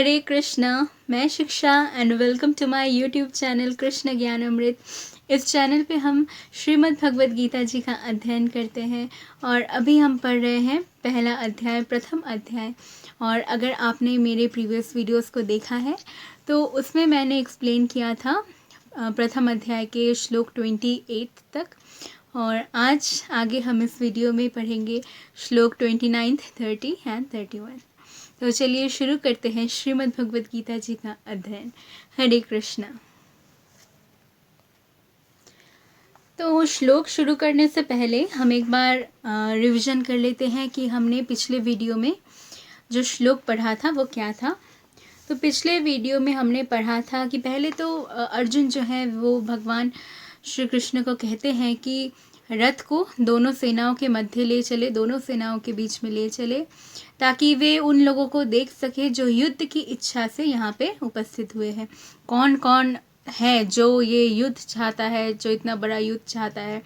हरे कृष्णा। मैं Shiksha and welcome to my YouTube channel Krishna Gyan Amrit. इस channel पे हम श्रीमद् भगवद गीता जी का अध्ययन करते हैं और अभी हम पढ़ रहे हैं पहला अध्याय, प्रथम अध्याय। और अगर आपने मेरे प्रीवियस वीडियोस को देखा है तो उसमें मैंने एक्सप्लेन किया था प्रथम अध्याय के श्लोक 28 तक। और आज आगे हम इस वीडियो में पढ़ेंगे श्लोक 29, 30 एंड 31। तो चलिए शुरू करते हैं श्रीमद् भगवद गीता जी का अध्ययन। हरे कृष्णा। तो श्लोक शुरू करने से पहले हम एक बार रिवीजन कर लेते हैं कि हमने पिछले वीडियो में जो श्लोक पढ़ा था वो क्या था। तो पिछले वीडियो में हमने पढ़ा था कि पहले तो अर्जुन जो है वो भगवान श्री कृष्ण को कहते हैं कि रथ को दोनों सेनाओं के मध्य ले चले, दोनों सेनाओं के बीच में ले चले, ताकि वे उन लोगों को देख सके जो युद्ध की इच्छा से यहाँ पे उपस्थित हुए हैं। कौन कौन है जो ये युद्ध चाहता है, जो इतना बड़ा युद्ध चाहता है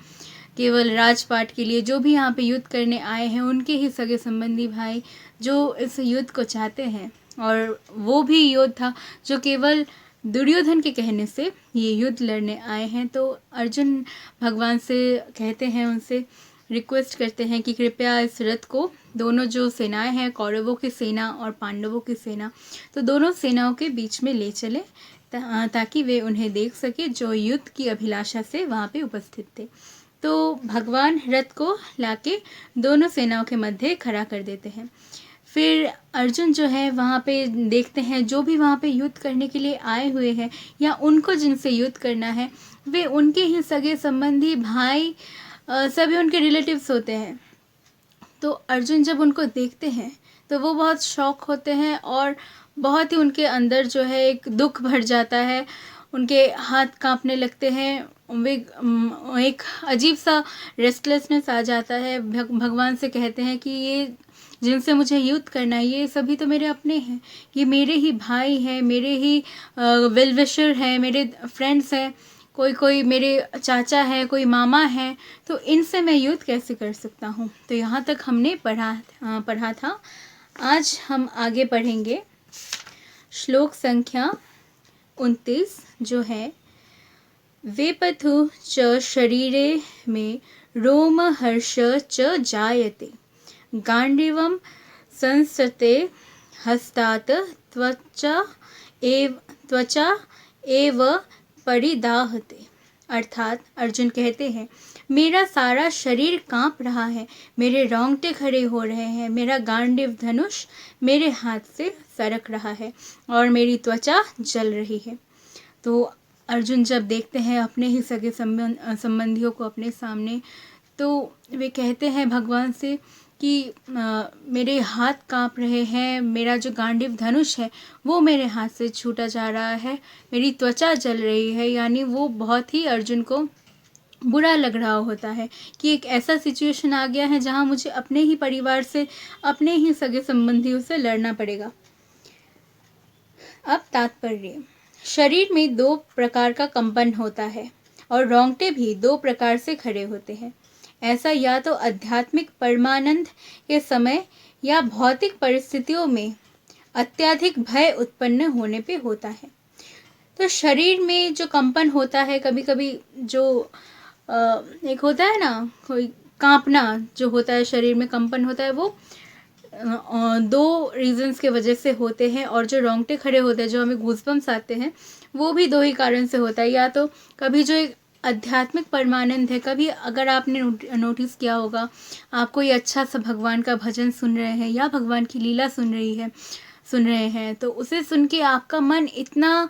केवल राजपाट के लिए। जो भी यहाँ पे युद्ध करने आए हैं उनके ही सगे संबंधी भाई जो इस युद्ध को चाहते हैं। और वो भी योद्धा जो केवल दुर्योधन के कहने से ये युद्ध लड़ने आए हैं। तो अर्जुन भगवान से कहते हैं, उनसे रिक्वेस्ट करते हैं कि कृपया इस रथ को दोनों जो सेनाएं हैं, कौरवों की सेना और पांडवों की सेना, तो दोनों सेनाओं के बीच में ले चले ताकि वे उन्हें देख सके जो युद्ध की अभिलाषा से वहाँ पे उपस्थित थे। तो भगवान रथ को लाके दोनों सेनाओं के मध्य खड़ा कर देते हैं। फिर अर्जुन जो है वहाँ पे देखते हैं जो भी वहाँ पे युद्ध करने के लिए आए हुए हैं या उनको जिनसे युद्ध करना है वे उनके ही सगे संबंधी भाई, सभी उनके रिलेटिव्स होते हैं। तो अर्जुन जब उनको देखते हैं तो वो बहुत शॉक होते हैं और बहुत ही उनके अंदर जो है एक दुख भर जाता है, उनके हाथ कांपने लगते हैं, वे एक अजीब सा रेस्टलेसनेस आ जाता है। भगवान से कहते हैं कि ये जिनसे मुझे युद्ध करना है ये सभी तो मेरे अपने हैं, ये मेरे ही भाई हैं, मेरे ही वेल विशर हैं, मेरे फ्रेंड्स हैं, कोई मेरे चाचा है, कोई मामा है, तो इनसे मैं युद्ध कैसे कर सकता हूँ। तो यहाँ तक हमने पढ़ा था। आज हम आगे पढ़ेंगे श्लोक संख्या 29 जो है, वेपथु च शरीरे में रोम हर्ष च जायते, गांडीवम संसते हस्तात् त्वचा एव परिदाहते। अर्थात अर्जुन कहते हैं, मेरा सारा शरीर कांप रहा है, मेरे रोंगटे खड़े हो रहे हैं, मेरा गांडीव धनुष मेरे हाथ से सरक रहा है और मेरी त्वचा जल रही है। तो अर्जुन जब देखते हैं अपने ही सगे संबंधियों को अपने सामने, तो वे कहते हैं भगवान से कि मेरे हाथ कांप रहे हैं, मेरा जो गांडीव धनुष है वो मेरे हाथ से छूटा जा रहा है, मेरी त्वचा जल रही है। यानी वो बहुत ही अर्जुन को बुरा लग रहा होता है कि एक ऐसा सिचुएशन आ गया है जहाँ मुझे अपने ही परिवार से, अपने ही सगे संबंधियों से लड़ना पड़ेगा। अब तात्पर्य, शरीर में 2 प्रकार का कंपन होता है और रोंगटे भी 2 प्रकार से खड़े होते हैं। ऐसा या तो आध्यात्मिक परमानंद के समय या भौतिक परिस्थितियों में अत्यधिक भय उत्पन्न होने पे होता है। तो शरीर में जो कंपन होता है, कभी कभी जो एक होता है ना, कोई कांपना जो होता है, शरीर में कंपन होता है, वो 2 रीजंस के वजह से होते हैं। और जो रोंगटे खड़े होते हैं, जो हमें गूज़बम्स आते हैं, वो भी 2 ही कारण से होता है। या तो कभी जो एक आध्यात्मिक परमानंद है, कभी अगर आपने नोटिस किया होगा, आप कोई अच्छा सा भगवान का भजन सुन रहे हैं या भगवान की लीला सुन रहे हैं, तो उसे सुन के आपका मन इतना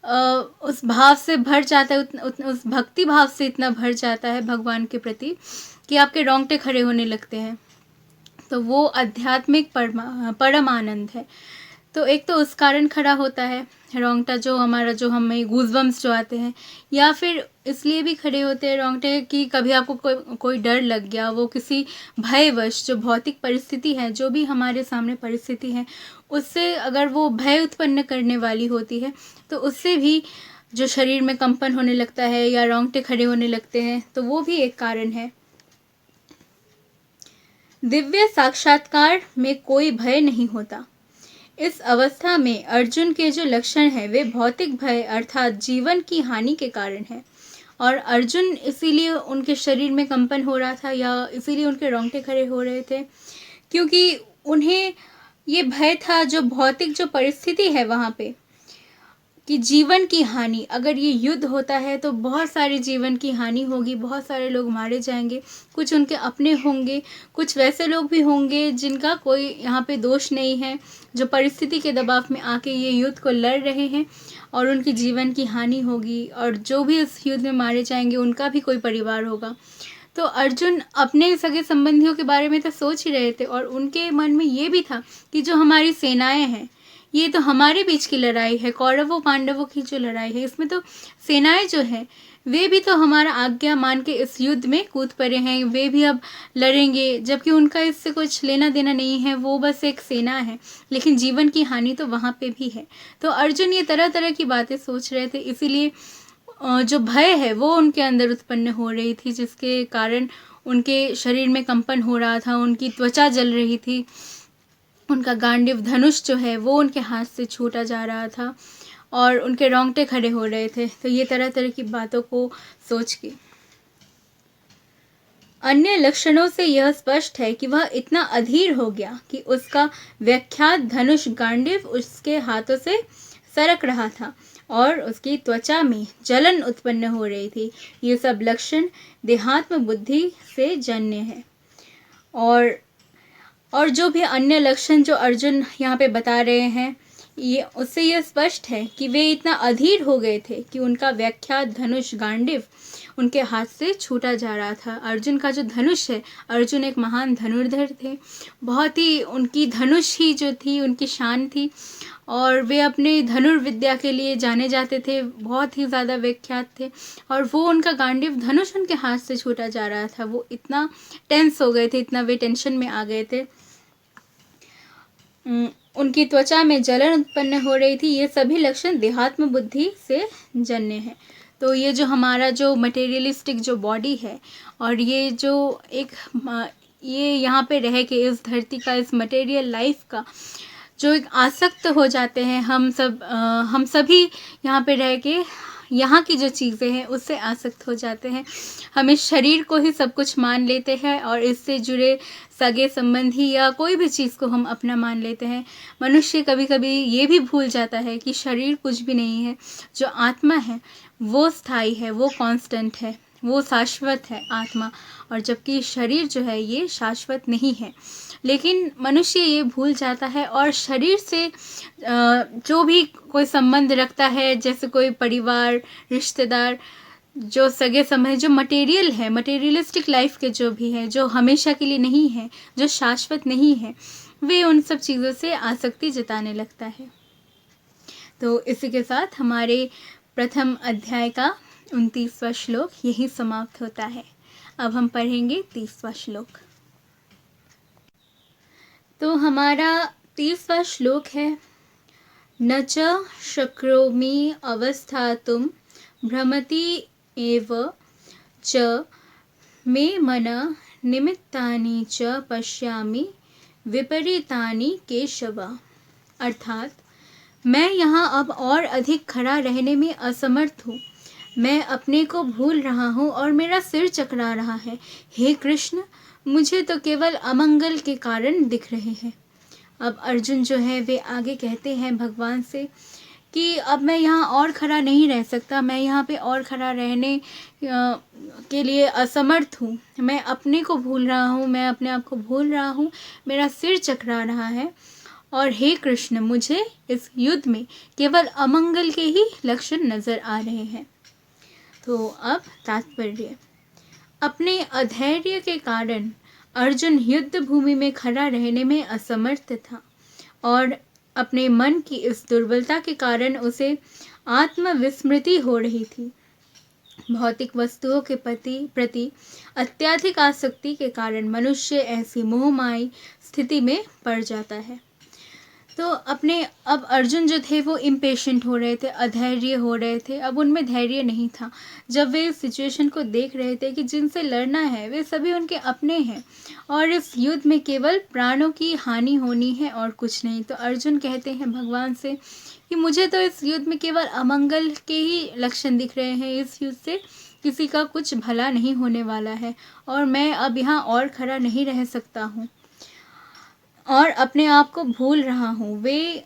उस भाव से भर जाता है, उस भक्ति भाव से इतना भर जाता है भगवान के प्रति कि आपके रोंगटे खड़े होने लगते हैं। तो वो आध्यात्मिक परम आनंद है। तो एक तो उस कारण खड़ा होता है रोंगटा, जो हमारा, जो हमें गूज़बम्स जो आते हैं, या फिर इसलिए भी खड़े होते हैं रोंगटे कि कभी आपको कोई डर लग गया, वो किसी भयवश, जो भौतिक परिस्थिति है, जो भी हमारे सामने परिस्थिति है, उससे अगर वो भय उत्पन्न करने वाली होती है तो उससे भी जो शरीर में कंपन होने लगता है या रोंगटे खड़े होने लगते हैं, तो वो भी एक कारण है। दिव्य साक्षात्कार में कोई भय नहीं होता, इस अवस्था में अर्जुन के जो लक्षण हैं वे भौतिक भय अर्थात जीवन की हानि के कारण है। और अर्जुन इसीलिए उनके शरीर में कंपन हो रहा था या इसीलिए उनके रोंगटे खड़े हो रहे थे क्योंकि उन्हें ये भय था, जो भौतिक जो परिस्थिति है वहाँ पे, कि जीवन की हानि, अगर ये युद्ध होता है तो बहुत सारे जीवन की हानि होगी, बहुत सारे लोग मारे जाएंगे, कुछ उनके अपने होंगे, कुछ वैसे लोग भी होंगे जिनका कोई यहाँ पे दोष नहीं है, जो परिस्थिति के दबाव में आके ये युद्ध को लड़ रहे हैं और उनकी जीवन की हानि होगी, और जो भी इस युद्ध में मारे जाएंगे उनका भी कोई परिवार होगा। तो अर्जुन अपने सगे संबंधियों के बारे में तो सोच ही रहे थे और उनके मन में ये भी था कि जो हमारी सेनाएं हैं, ये तो हमारे बीच की लड़ाई है, कौरवों पांडवों की जो लड़ाई है, इसमें तो सेनाएं जो है वे भी तो हमारा आज्ञा मान के इस युद्ध में कूद पड़े हैं, वे भी अब लड़ेंगे, जबकि उनका इससे कुछ लेना देना नहीं है, वो बस एक सेना है, लेकिन जीवन की हानि तो वहाँ पे भी है। तो अर्जुन ये तरह तरह की बातें सोच रहे थे, इसीलिए जो भय है वो उनके अंदर उत्पन्न हो रही थी, जिसके कारण उनके शरीर में कंपन हो रहा था, उनकी त्वचा जल रही थी, उनका गांडीव धनुष जो है वो उनके हाथ से छूटा जा रहा था और उनके रोंगटे खड़े हो रहे थे। तो ये तरह तरह की बातों को सोच के अन्य लक्षणों से यह स्पष्ट है कि वह इतना अधीर हो गया कि उसका व्याख्यात धनुष गांडीव उसके हाथों से सरक रहा था और उसकी त्वचा में जलन उत्पन्न हो रही थी। ये सब लक्षण देहात्म बुद्धि से जन्य है। और जो भी अन्य लक्षण जो अर्जुन यहाँ पे बता रहे हैं, ये उससे यह स्पष्ट है कि वे इतना अधीर हो गए थे कि उनका व्याख्यात धनुष गांडीव उनके हाथ से छूटा जा रहा था। अर्जुन का जो धनुष है, अर्जुन एक महान धनुर्धर थे, बहुत ही उनकी धनुष ही जो थी उनकी शान थी और वे अपने धनुर्विद्या के लिए जाने जाते थे, बहुत ही ज़्यादा विख्यात थे। और वो उनका गांडीव धनुष उनके हाथ से छूटा जा रहा था, वो इतना टेंस हो गए थे, इतना वे टेंशन में आ गए थे, उनकी त्वचा में जलन उत्पन्न हो रही थी। ये सभी लक्षण देहात्म बुद्धि से जन्य है। तो ये जो हमारा जो मटेरियलिस्टिक जो बॉडी है और ये जो एक ये यहाँ पे रह के इस धरती का, इस मटेरियल लाइफ का जो एक आसक्त हो जाते हैं, हम सभी यहाँ पे रह के यहाँ की जो चीज़ें हैं उससे आसक्त हो जाते हैं। हम इस शरीर को ही सब कुछ मान लेते हैं और इससे जुड़े सगे संबंधी या कोई भी चीज़ को हम अपना मान लेते हैं। मनुष्य कभी कभी ये भी भूल जाता है कि शरीर कुछ भी नहीं है, जो आत्मा है वो स्थायी है, वो कांस्टेंट है, वो शाश्वत है आत्मा, और जबकि शरीर जो है ये शाश्वत नहीं है। लेकिन मनुष्य ये भूल जाता है और शरीर से जो भी कोई संबंध रखता है, जैसे कोई परिवार, रिश्तेदार, जो सगे संबंधी, जो मटेरियल है, मटेरियलिस्टिक लाइफ के जो भी हैं, जो हमेशा के लिए नहीं है, जो शाश्वत नहीं है, वे उन सब चीज़ों से आसक्ति जताने लगता है। तो इसी के साथ हमारे प्रथम अध्याय का 29वां श्लोक यही समाप्त होता है। अब हम पढ़ेंगे 30वां श्लोक। तो हमारा 30वां श्लोक है, न च शक्नोमि अवस्थातुं भ्रमति एव च मे मन निमित्तानि च पश्यामि विपरीतानि केशव। अर्थात मैं यहाँ अब और अधिक खड़ा रहने में असमर्थ हूँ, मैं अपने को भूल रहा हूँ और मेरा सिर चकरा रहा है। हे कृष्ण, मुझे तो केवल अमंगल के कारण दिख रहे हैं। अब अर्जुन जो है वे आगे कहते हैं भगवान से कि अब मैं यहाँ और खड़ा नहीं रह सकता, मैं यहाँ पे और खड़ा रहने के लिए असमर्थ हूँ, मैं अपने को भूल रहा हूँ, मैं अपने आप को भूल रहा हूँ, मेरा सिर चकरा रहा है। और हे कृष्ण, मुझे इस युद्ध में केवल अमंगल के ही लक्षण नज़र आ रहे हैं। तो अब तात्पर्य, अपने अधैर्य के कारण अर्जुन युद्ध भूमि में खड़ा रहने में असमर्थ था और अपने मन की इस दुर्बलता के कारण उसे आत्मविस्मृति हो रही थी। भौतिक वस्तुओं के प्रति अत्यधिक आसक्ति के कारण मनुष्य ऐसी मोहमाई स्थिति में पड़ जाता है। तो अब अर्जुन जो थे वो इम्पेशेंट हो रहे थे, अधैर्य हो रहे थे, अब उनमें धैर्य नहीं था। जब वे इस सिचुएशन को देख रहे थे कि जिनसे लड़ना है वे सभी उनके अपने हैं और इस युद्ध में केवल प्राणों की हानि होनी है और कुछ नहीं। तो अर्जुन कहते हैं भगवान से कि मुझे तो इस युद्ध में केवल अमंगल के ही लक्षण दिख रहे हैं, इस युद्ध से किसी का कुछ भला नहीं होने वाला है और मैं अब यहाँ और खड़ा नहीं रह सकता हूँ और अपने आप को भूल रहा हूँ। वे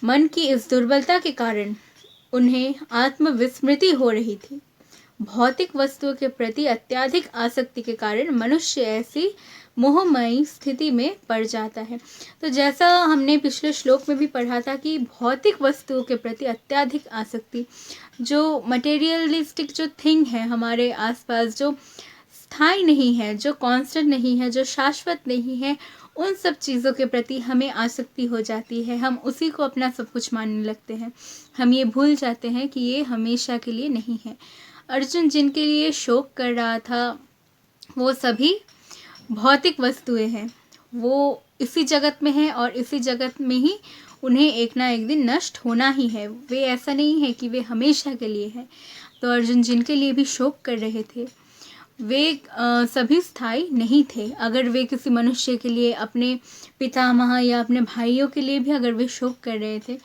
मन की इस दुर्बलता के कारण उन्हें आत्मविस्मृति हो रही थी। भौतिक वस्तुओं के प्रति अत्यधिक आसक्ति के कारण मनुष्य ऐसी मोहमयी स्थिति में पड़ जाता है। तो जैसा हमने पिछले श्लोक में भी पढ़ा था कि भौतिक वस्तुओं के प्रति अत्यधिक आसक्ति, जो मटेरियलिस्टिक जो थिंग है हमारे आसपास, जो स्थायी नहीं है, जो कांस्टेंट नहीं है, जो शाश्वत नहीं है, उन सब चीज़ों के प्रति हमें आसक्ति हो जाती है। हम उसी को अपना सब कुछ मानने लगते हैं। हम ये भूल जाते हैं कि ये हमेशा के लिए नहीं है। अर्जुन जिनके लिए शोक कर रहा था वो सभी भौतिक वस्तुएं हैं, वो इसी जगत में हैं और इसी जगत में ही उन्हें एक ना एक दिन नष्ट होना ही है। वे ऐसा नहीं है कि वे हमेशा के लिए हैं। तो अर्जुन जिनके लिए भी शोक कर रहे थे वे सभी स्थायी नहीं थे। अगर वे किसी मनुष्य के लिए, अपने पितामह या अपने भाइयों के लिए भी अगर वे शोक कर रहे थे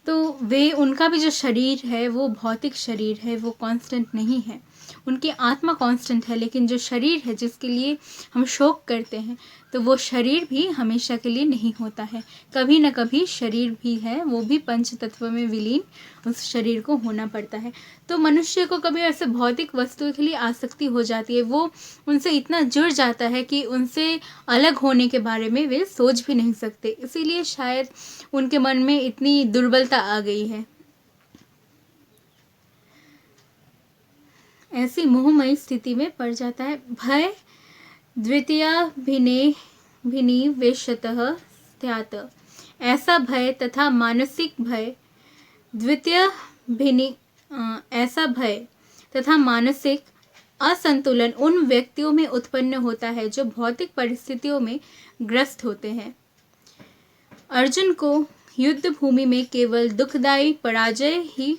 तो वे, उनका भी जो शरीर है वो भौतिक शरीर है, वो कांस्टेंट नहीं है। उनकी आत्मा कांस्टेंट है, लेकिन जो शरीर है जिसके लिए हम शोक करते हैं तो वो शरीर भी हमेशा के लिए नहीं होता है। कभी न कभी शरीर भी है, वो भी पंच तत्व में विलीन उस शरीर को होना पड़ता है। तो मनुष्य को कभी ऐसे भौतिक वस्तुओं के लिए आसक्ति हो जाती है, वो उनसे इतना जुड़ जाता है कि उनसे अलग होने के बारे में वे सोच भी नहीं सकते। इसीलिए शायद उनके मन में इतनी दुर्बलता आ गई है। ऐसी मोहमयी स्थिति में पड़ जाता है। भय द्वितीयाभिनिवेशतः स्यात्। ऐसा भय तथा मानसिक भय ऐसा भय तथा मानसिक असंतुलन उन व्यक्तियों में उत्पन्न होता है जो भौतिक परिस्थितियों में ग्रस्त होते हैं। अर्जुन को युद्ध भूमि में केवल दुखदायी पराजय ही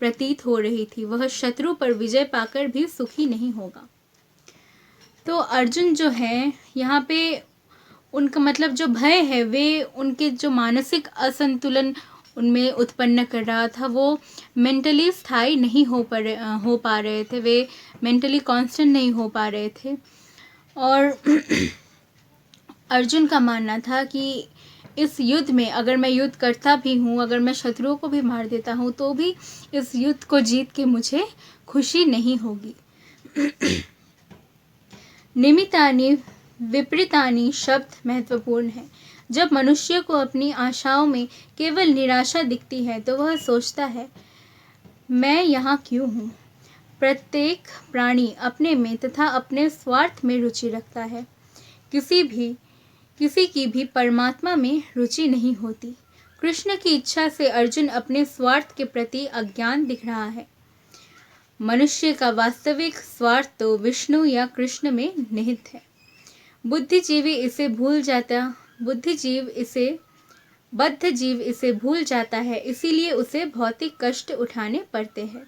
प्रतीत हो रही थी। वह शत्रु पर विजय पाकर भी सुखी नहीं होगा। तो अर्जुन जो है यहाँ पे, उनका मतलब जो भय है वे उनके जो मानसिक असंतुलन उनमें उत्पन्न कर रहा था, वो मेंटली स्थायी नहीं हो पा रहे थे, वे मेंटली कांस्टेंट नहीं हो पा रहे थे। और अर्जुन का मानना था कि इस युद्ध में अगर मैं युद्ध करता भी हूँ, अगर मैं शत्रुओं को भी मार देता हूँ तो भी इस युद्ध को जीत के मुझे खुशी नहीं होगी। निमित्तानि विपरीतानि शब्द महत्वपूर्ण है। जब मनुष्य को अपनी आशाओं में केवल निराशा दिखती है तो वह सोचता है मैं यहाँ क्यों हूँ। प्रत्येक प्राणी अपने में तथा अपने स्वार्थ में रुचि रखता है। किसी की भी परमात्मा में रुचि नहीं होती। कृष्ण की इच्छा से अर्जुन अपने स्वार्थ के प्रति अज्ञान दिख रहा है। मनुष्य का वास्तविक स्वार्थ तो विष्णु या कृष्ण में निहित है। बद्ध जीव इसे भूल जाता है, इसीलिए उसे भौतिक कष्ट उठाने पड़ते हैं।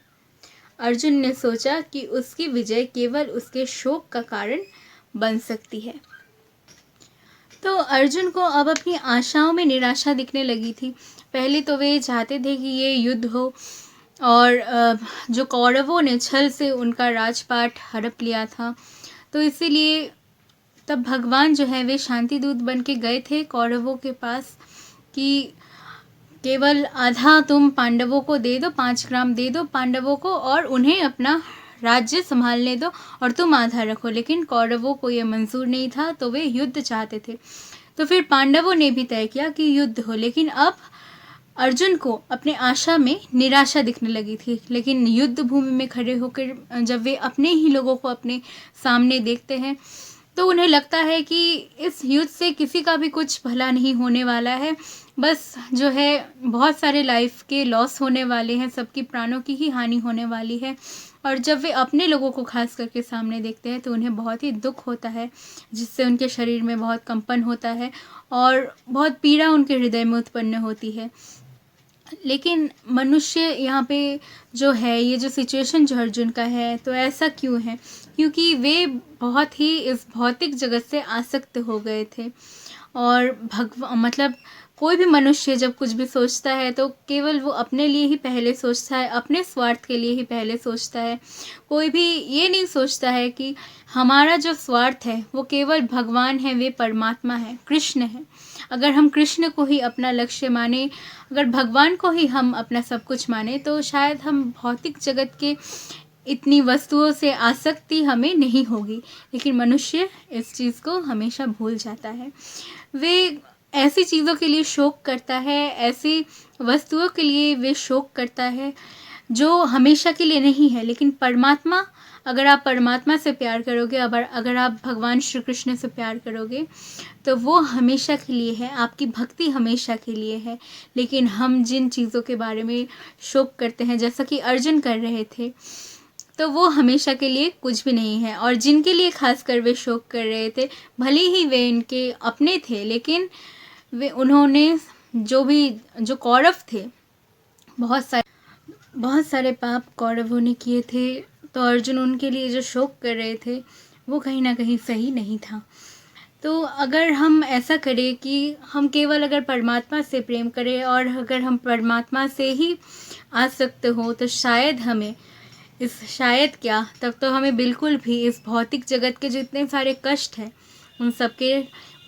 अर्जुन ने सोचा कि उसकी विजय केवल उसके शोक का कारण बन सकती है। तो अर्जुन को अब अपनी आशाओं में निराशा दिखने लगी थी। पहले तो वे चाहते थे कि ये युद्ध हो और जो कौरवों ने छल से उनका राजपाट हड़प लिया था, तो इसीलिए तब भगवान जो है वे शांति दूत बन के गए थे कौरवों के पास कि केवल आधा तुम पांडवों को दे दो, 5 ग्राम दे दो पांडवों को और उन्हें अपना राज्य संभालने दो और तुम आधा रखो। लेकिन कौरवों को ये मंजूर नहीं था, तो वे युद्ध चाहते थे। तो फिर पांडवों ने भी तय किया कि युद्ध हो, लेकिन अब अर्जुन को अपने आशा में निराशा दिखने लगी थी। लेकिन युद्ध भूमि में खड़े होकर जब वे अपने ही लोगों को अपने सामने देखते हैं तो उन्हें लगता है कि इस युद्ध से किसी का भी कुछ भला नहीं होने वाला है। बस जो है बहुत सारे लाइफ के लॉस होने वाले हैं, सबकी प्राणों की ही हानि होने वाली है और जब वे अपने लोगों को खास करके सामने देखते हैं तो उन्हें बहुत ही दुख होता है, जिससे उनके शरीर में बहुत कंपन होता है और बहुत पीड़ा उनके हृदय में उत्पन्न होती है। लेकिन मनुष्य यहाँ पे जो है, ये जो सिचुएशन जो अर्जुन का है, तो ऐसा क्यों है? क्योंकि वे बहुत ही इस भौतिक जगत से आसक्त हो गए थे और मतलब कोई भी मनुष्य जब कुछ भी सोचता है तो केवल वो अपने लिए ही पहले सोचता है, अपने स्वार्थ के लिए ही पहले सोचता है। कोई भी ये नहीं सोचता है कि हमारा जो स्वार्थ है वो केवल भगवान है, वे परमात्मा है, कृष्ण है। अगर हम कृष्ण को ही अपना लक्ष्य माने, अगर भगवान को ही हम अपना सब कुछ माने, तो शायद हम भौतिक जगत के इतनी वस्तुओं से आसक्ति हमें नहीं होगी। लेकिन मनुष्य इस चीज़ को हमेशा भूल जाता है। वे ऐसी चीज़ों के लिए शोक करता है, ऐसी वस्तुओं के लिए वे शोक करता है जो हमेशा के लिए नहीं है। लेकिन परमात्मा, अगर आप परमात्मा से प्यार करोगे, अगर आप भगवान श्री कृष्ण से प्यार करोगे, तो वो हमेशा के लिए है, आपकी भक्ति हमेशा के लिए है। लेकिन हम जिन चीज़ों के बारे में शोक करते हैं, जैसा कि अर्जुन कर रहे थे, तो वो हमेशा के लिए कुछ भी नहीं है। और जिनके लिए खासकर वे शोक कर रहे थे, भले ही वे इनके अपने थे, लेकिन उन्होंने जो कौरव थे, बहुत सारे पाप कौरवों ने किए थे, तो अर्जुन उनके लिए जो शोक कर रहे थे वो कहीं ना कहीं सही नहीं था। तो अगर हम ऐसा करें कि हम केवल अगर परमात्मा से प्रेम करें और अगर हम परमात्मा से ही आसक्त हो, तो शायद तब तो हमें बिल्कुल भी इस भौतिक जगत के जितने सारे कष्ट हैं,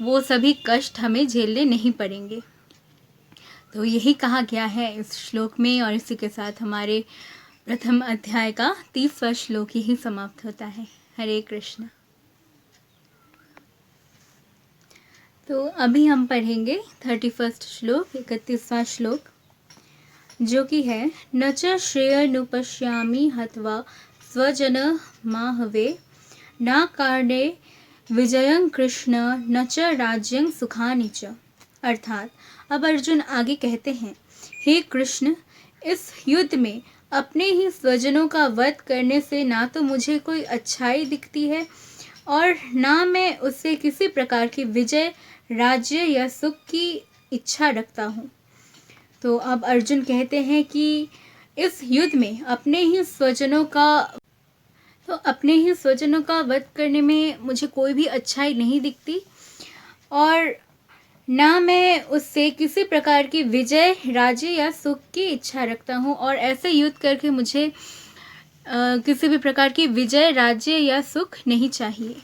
वो सभी कष्ट हमें झेलने नहीं पड़ेंगे। तो यही कहा गया है इस श्लोक में, और इसी के साथ हमारे प्रथम अध्याय का 30वां श्लोक ही समाप्त होता है। हरे कृष्ण। तो अभी हम पढ़ेंगे 31वां श्लोक, 31वां श्लोक, जो कि है न च श्रेयनुपश्यामि हत्वा स्वजन माहवे न कारणे विजयं कृष्ण न च राज्यं सुखानि च। अर्थात अब अर्जुन आगे कहते हैं, हे कृष्ण, इस युद्ध में अपने ही स्वजनों का वध करने से ना तो मुझे कोई अच्छाई दिखती है और ना मैं उससे किसी प्रकार की विजय, राज्य या सुख की इच्छा रखता हूँ। तो अब अर्जुन कहते हैं कि इस युद्ध में अपने ही स्वजनों का वध करने में मुझे कोई भी अच्छाई नहीं दिखती और ना मैं उससे किसी प्रकार की विजय, राज्य या सुख की इच्छा रखता हूँ, और ऐसे युद्ध करके मुझे किसी भी प्रकार की विजय, राज्य या सुख नहीं चाहिए।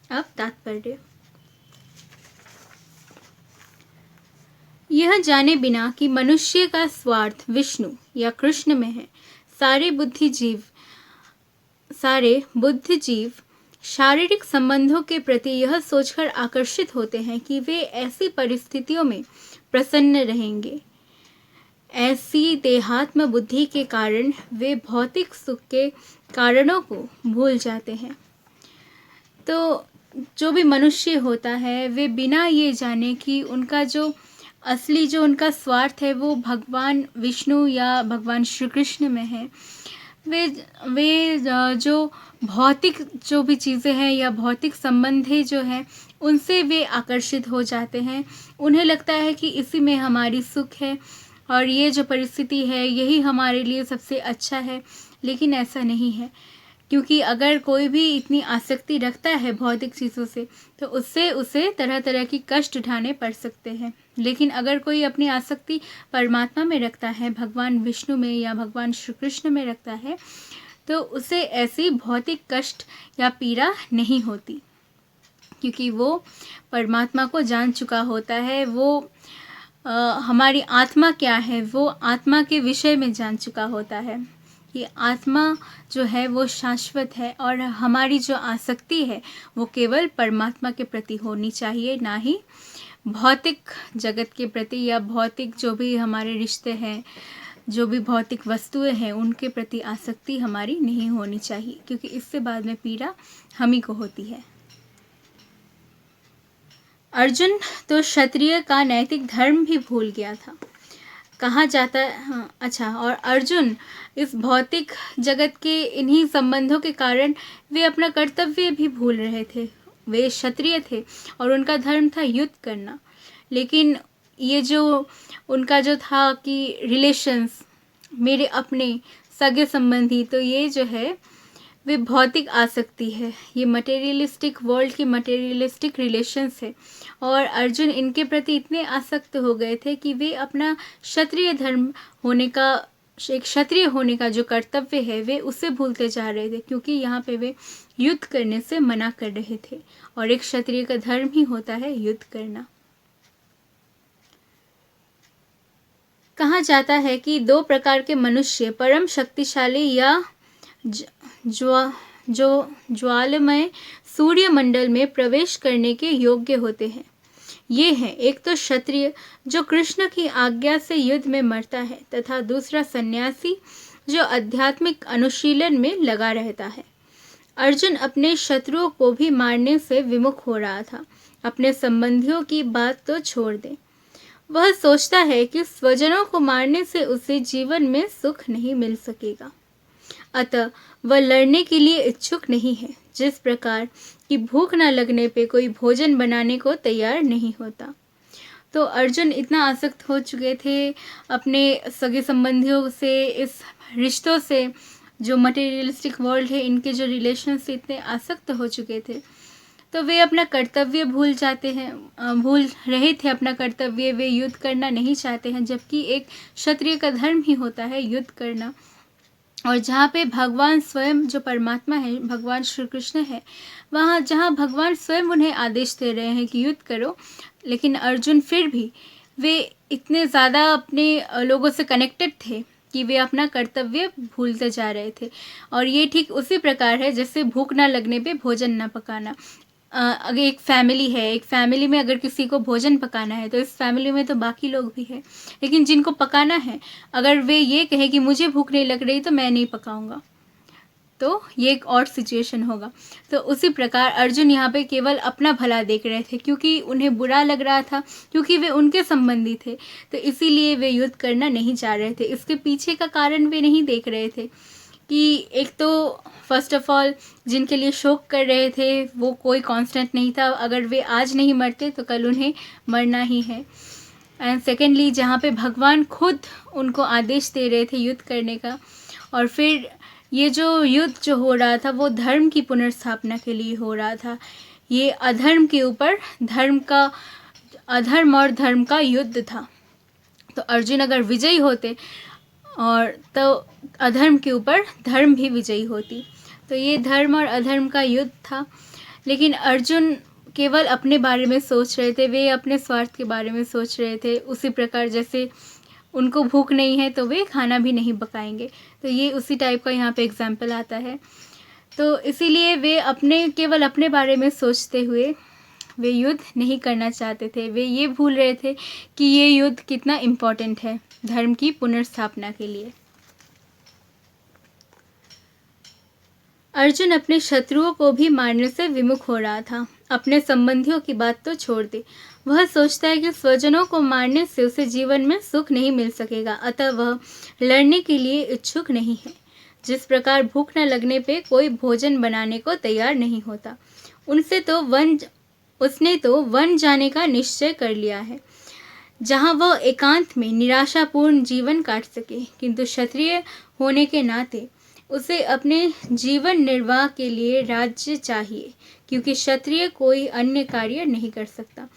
अब तात्पर्य, यह जाने बिना कि मनुष्य का स्वार्थ विष्णु या कृष्ण में है, सारे बुद्धिजीव शारीरिक संबंधों के प्रति यह सोचकर आकर्षित होते हैं कि वे ऐसी परिस्थितियों में प्रसन्न रहेंगे। ऐसी देहात्म बुद्धि के कारण वे भौतिक सुख के कारणों को भूल जाते हैं। तो जो भी मनुष्य होता है, वे बिना ये जाने कि उनका जो उनका स्वार्थ है वो भगवान विष्णु या भगवान श्री कृष्ण में है, वे जो भौतिक जो भी चीज़ें हैं या भौतिक संबंधें जो हैं, उनसे वे आकर्षित हो जाते हैं। उन्हें लगता है कि इसी में हमारी सुख है और ये जो परिस्थिति है यही हमारे लिए सबसे अच्छा है। लेकिन ऐसा नहीं है, क्योंकि अगर कोई भी इतनी आसक्ति रखता है भौतिक चीज़ों से, तो उससे उसे तरह तरह की कष्ट उठाने पड़ सकते हैं। लेकिन अगर कोई अपनी आसक्ति परमात्मा में रखता है, भगवान विष्णु में या भगवान श्री कृष्ण में रखता है, तो उसे ऐसी भौतिक कष्ट या पीड़ा नहीं होती, क्योंकि वो परमात्मा को जान चुका होता है। वो हमारी आत्मा क्या है, वो आत्मा के विषय में जान चुका होता है कि आत्मा जो है वो शाश्वत है और हमारी जो आसक्ति है वो केवल परमात्मा के प्रति होनी चाहिए, ना ही भौतिक जगत के प्रति या भौतिक जो भी हमारे रिश्ते हैं, जो भी भौतिक वस्तुएं हैं, उनके प्रति आसक्ति हमारी नहीं होनी चाहिए, क्योंकि इससे बाद में पीड़ा हम ही को होती है। अर्जुन तो क्षत्रिय का नैतिक धर्म भी भूल गया था। कहा जाता है, हाँ अच्छा, और अर्जुन इस भौतिक जगत के इन्हीं संबंधों के कारण वे अपना कर्तव्य भी भूल रहे थे। वे क्षत्रिय थे और उनका धर्म था युद्ध करना, लेकिन ये जो उनका जो था कि रिलेशंस, मेरे अपने सगे संबंधी, तो ये जो है वे भौतिक आसक्ति है, ये मटेरियलिस्टिक वर्ल्ड की मटेरियलिस्टिक रिलेशंस है। और अर्जुन इनके प्रति इतने आसक्त हो गए थे कि वे अपना क्षत्रिय धर्म होने का, एक क्षत्रिय होने का जो कर्तव्य है वे उसे भूलते जा रहे थे, क्योंकि यहाँ पे वे युद्ध करने से मना कर रहे थे, और एक क्षत्रिय का धर्म ही होता है युद्ध करना। कहा जाता है कि दो प्रकार के मनुष्य परम शक्तिशाली या ज्वालमय सूर्यमंडल में प्रवेश करने के योग्य होते हैं। ये है, एक तो क्षत्रिय जो कृष्ण की आज्ञा से युद्ध में मरता है, तथा दूसरा सन्यासी जो आध्यात्मिक अनुशीलन में लगा रहता है। अर्जुन अपने शत्रुओं को भी मारने से विमुख हो रहा था। अपने संबंधियों की बात तो छोड़ दे, वह सोचता है कि स्वजनों को मारने से उसे जीवन में सुख नहीं मिल सकेगा, अतः वह लड़ने के लिए इच्छुक नहीं है। जिस प्रकार कि भूख न लगने पे कोई भोजन बनाने को तैयार नहीं होता। तो अर्जुन इतना आसक्त हो चुके थे अपने सगे संबंधियों से, इस रिश्तों से, जो मटेरियलिस्टिक वर्ल्ड है इनके जो रिलेशन से इतने आसक्त हो चुके थे, तो वे अपना कर्तव्य भूल जाते हैं, भूल रहे थे अपना कर्तव्य। वे युद्ध करना नहीं चाहते हैं, जबकि एक क्षत्रिय का धर्म ही होता है युद्ध करना। और जहाँ पे भगवान स्वयं जो परमात्मा है, भगवान श्री कृष्ण है, वहाँ जहाँ भगवान स्वयं उन्हें आदेश दे रहे हैं कि युद्ध करो, लेकिन अर्जुन फिर भी वे इतने ज़्यादा अपने लोगों से कनेक्टेड थे कि वे अपना कर्तव्य भूलते जा रहे थे। और ये ठीक उसी प्रकार है जैसे भूख ना लगने पे भोजन ना पकाना। अगर एक फैमिली है, एक फैमिली में अगर किसी को भोजन पकाना है तो इस फैमिली में तो बाकी लोग भी हैं, लेकिन जिनको पकाना है अगर वे ये कहें कि मुझे भूख नहीं लग रही तो मैं नहीं पकाऊंगा, तो ये एक और सिचुएशन होगा। तो उसी प्रकार अर्जुन यहाँ पे केवल अपना भला देख रहे थे, क्योंकि उन्हें बुरा लग रहा था, क्योंकि वे उनके संबंधी थे, तो इसीलिए वे युद्ध करना नहीं चाह रहे थे। इसके पीछे का कारण वे नहीं देख रहे थे कि एक तो फर्स्ट ऑफ ऑल जिनके लिए शोक कर रहे थे वो कोई कांस्टेंट नहीं था, अगर वे आज नहीं मरते तो कल उन्हें मरना ही है। एंड सेकेंडली जहाँ पे भगवान खुद उनको आदेश दे रहे थे युद्ध करने का, और फिर ये जो युद्ध जो हो रहा था वो धर्म की पुनर्स्थापना के लिए हो रहा था। ये अधर्म के ऊपर धर्म का, अधर्म और धर्म का युद्ध था। तो अर्जुन अगर विजयी होते और तो अधर्म के ऊपर धर्म भी विजयी होती। तो ये धर्म और अधर्म का युद्ध था, लेकिन अर्जुन केवल अपने बारे में सोच रहे थे, वे अपने स्वार्थ के बारे में सोच रहे थे। उसी प्रकार जैसे उनको भूख नहीं है तो वे खाना भी नहीं पकाएंगे, तो ये उसी टाइप का यहाँ पे एग्जाम्पल आता है। तो इसीलिए वे केवल अपने बारे में सोचते हुए वे युद्ध नहीं करना चाहते थे। वे ये भूल रहे थे कि ये युद्ध कितना इम्पोर्टेंट है धर्म की पुनर्स्थापना के लिए। अर्जुन अपने शत्रुओं को भी मारने से विमुख हो रहा था। अपने संबंधियों की बात तो छोड़ दे, वह सोचता है कि स्वजनों को मारने से उसे जीवन में सुख नहीं मिल सकेगा, अतः वह लड़ने के लिए इच्छुक नहीं है। जिस प्रकार भूख न लगने पे कोई भोजन बनाने को तैयार नहीं होता, उसने तो वन जाने का निश्चय कर लिया है, जहाँ वह एकांत में निराशापूर्ण जीवन काट सके। किंतु क्षत्रिय होने के नाते उसे अपने जीवन निर्वाह के लिए राज्य चाहिए, क्योंकि क्षत्रिय कोई अन्य कार्य नहीं कर सकता।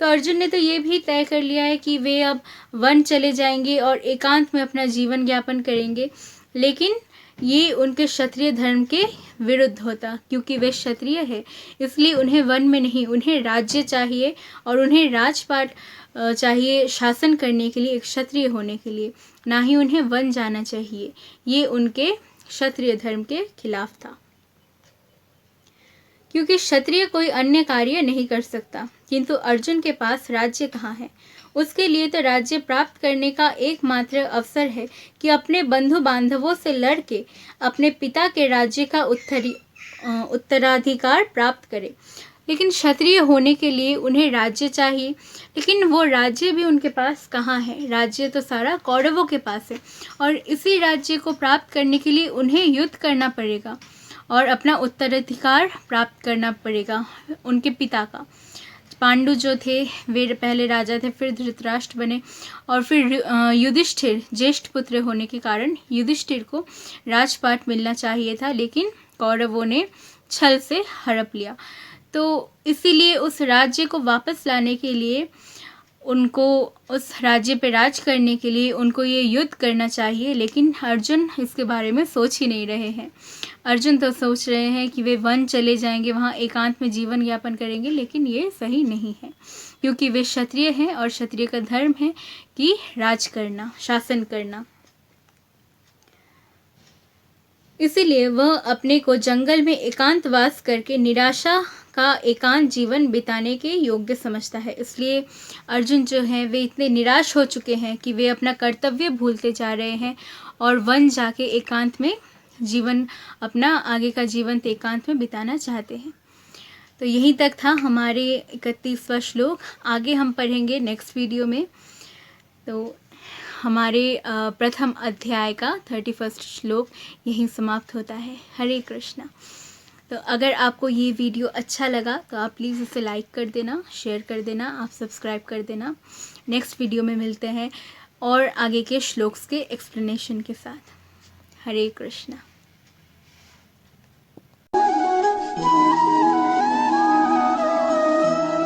तो अर्जुन ने तो ये भी तय कर लिया है कि वे अब वन चले जाएंगे और एकांत में अपना जीवन यापन करेंगे, लेकिन ये उनके क्षत्रिय धर्म के विरुद्ध होता, क्योंकि वे क्षत्रिय है, इसलिए उन्हें वन में नहीं, उन्हें राज्य चाहिए और उन्हें राजपाट चाहिए शासन करने के लिए, एक क्षत्रिय होने के लिए, ना ही उन्हें वन जाना चाहिए। ये उनके क्षत्रिय धर्म के खिलाफ था, क्योंकि क्षत्रिय कोई अन्य कार्य नहीं कर सकता। किंतु अर्जुन के पास राज्य कहाँ है? उसके लिए तो राज्य प्राप्त करने का एकमात्र अवसर है कि अपने बंधु बांधवों से लड़के अपने पिता के राज्य का उत्तराधिकार प्राप्त करे। लेकिन क्षत्रिय होने के लिए उन्हें राज्य चाहिए, लेकिन वो राज्य भी उनके पास कहाँ है? राज्य तो सारा कौरवों के पास है, और इसी राज्य को प्राप्त करने के लिए उन्हें युद्ध करना पड़ेगा और अपना उत्तराधिकार प्राप्त करना पड़ेगा उनके पिता का। पांडु जो थे वे पहले राजा थे, फिर धृतराष्ट्र बने, और फिर युधिष्ठिर ज्येष्ठ पुत्र होने के कारण युधिष्ठिर को राजपाट मिलना चाहिए था, लेकिन कौरवों ने छल से हड़प लिया। तो इसीलिए उस राज्य को वापस लाने के लिए, उनको उस राज्य पे राज करने के लिए उनको ये युद्ध करना चाहिए, लेकिन अर्जुन इसके बारे में सोच ही नहीं रहे हैं। अर्जुन तो सोच रहे हैं कि वे वन चले जाएंगे, वहाँ एकांत में जीवन यापन करेंगे, लेकिन ये सही नहीं है, क्योंकि वे क्षत्रिय हैं और क्षत्रिय का धर्म है कि राज करना, शासन करना। इसीलिए वह अपने को जंगल में एकांतवास करके निराशा का एकांत जीवन बिताने के योग्य समझता है। इसलिए अर्जुन जो हैं वे इतने निराश हो चुके हैं कि वे अपना कर्तव्य भूलते जा रहे हैं और वन जाके एकांत में जीवन, अपना आगे का जीवन एकांत में बिताना चाहते हैं। तो यहीं तक था हमारे 31वां श्लोक। आगे हम पढ़ेंगे नेक्स्ट वीडियो में। तो हमारे प्रथम अध्याय का 31वां श्लोक यहीं समाप्त होता है। हरे कृष्णा। तो अगर आपको ये वीडियो अच्छा लगा तो आप प्लीज़ इसे लाइक कर देना, शेयर कर देना, आप सब्सक्राइब कर देना। नेक्स्ट वीडियो में मिलते हैं और आगे के श्लोक्स के एक्सप्लेनेशन के साथ। हरे कृष्णा।